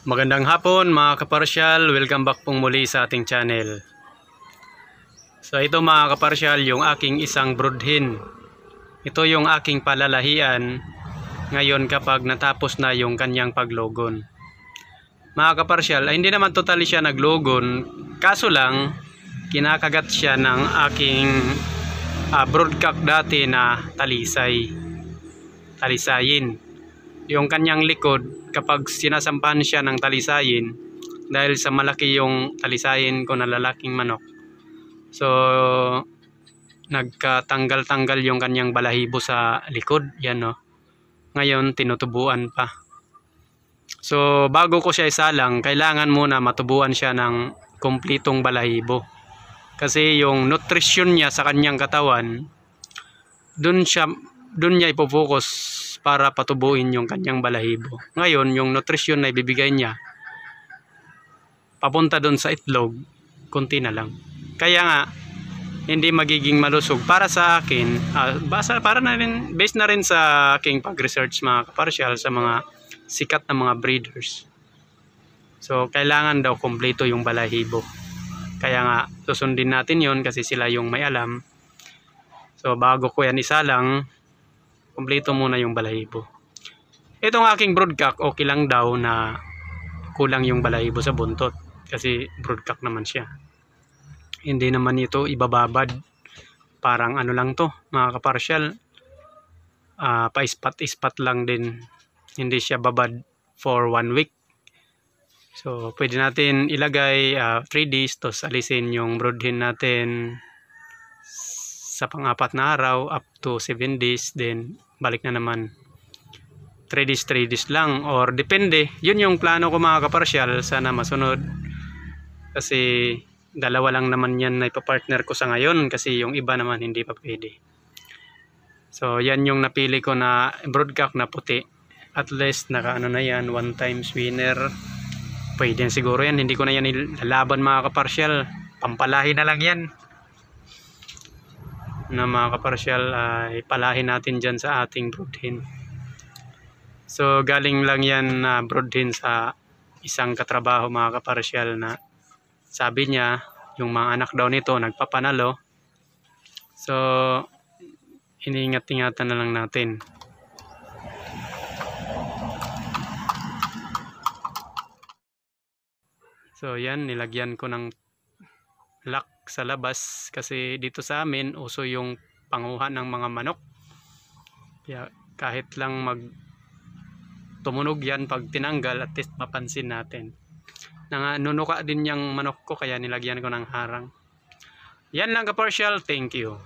Magandang hapon mga kaparsyal, welcome back pong muli sa ating channel. So ito mga kaparsyal, yung aking isang broodhen. Ito yung aking palalahian ngayon kapag natapos na yung kanyang paglogon. Mga kaparsyal, hindi naman totally siya naglogon, kaso lang kinakagat siya ng aking broodcock dati na talisayin. Yung kanyang likod, kapag sinasampahan siya ng talisayin, dahil sa malaki yung talisayin ko na lalaking manok, so nagkatanggal-tanggal yung kanyang balahibo sa likod. Yan no. Ngayon tinutubuan pa. So bago ko siya isalang, kailangan muna matubuan siya ng kumplitong balahibo, kasi yung nutrisyon niya sa kanyang katawan, dun niya ipofocus para patubuin yung kanyang balahibo. Ngayon, yung nutrisyon na ibibigay niya papunta doon sa itlog, kunti na lang. Kaya nga, hindi magiging malusog para sa akin. Para na rin, based na rin sa aking pag-research mga kaparsyal sa mga sikat na mga breeders. So, kailangan daw kompleto yung balahibo. Kaya nga, susundin natin yon kasi sila yung may alam. So, bago ko yan isalang, kumpleto muna yung balahibo. Itong aking broodcock, okay lang daw na kulang yung balahibo sa buntot. Kasi broodcock naman siya. Hindi naman ito ibababad. Parang ano lang to, mga kaparsyal. Pa-ispat-ispat lang din. Hindi siya babad for 1 week. So, pwede natin ilagay 3 days, tapos alisin yung broodhen natin sa pang-apat na araw up to 7 days, then balik na naman 3 days lang, or depende. Yun yung plano ko mga kaparsyal, sana masunod, kasi dalawa lang naman yan na ipapartner ko sa ngayon, kasi yung iba naman hindi pa pwede. So yan yung napili ko na broodcock na puti. At least naka ano na yan, 1 times winner. Pwede yan siguro yan, hindi ko na yan ilalaban mga kaparsyal, pampalahi na lang yan na mga kaparsyal. Ipalahin natin dyan sa ating broodhen. So galing lang yan na broodhen sa isang katrabaho mga kaparsyal, na sabi niya yung mga anak daw nito nagpapanalo. So iniingat-ingatan na lang natin. So yan, nilagyan ko ng lock sa labas, kasi dito sa amin uso yung panguha ng mga manok. Kaya kahit lang tumunog yan pag tinanggal, at least mapansin natin. Nunuka din yung manok ko, kaya nilagyan ko ng harang. Yan lang kaparsyal, thank you.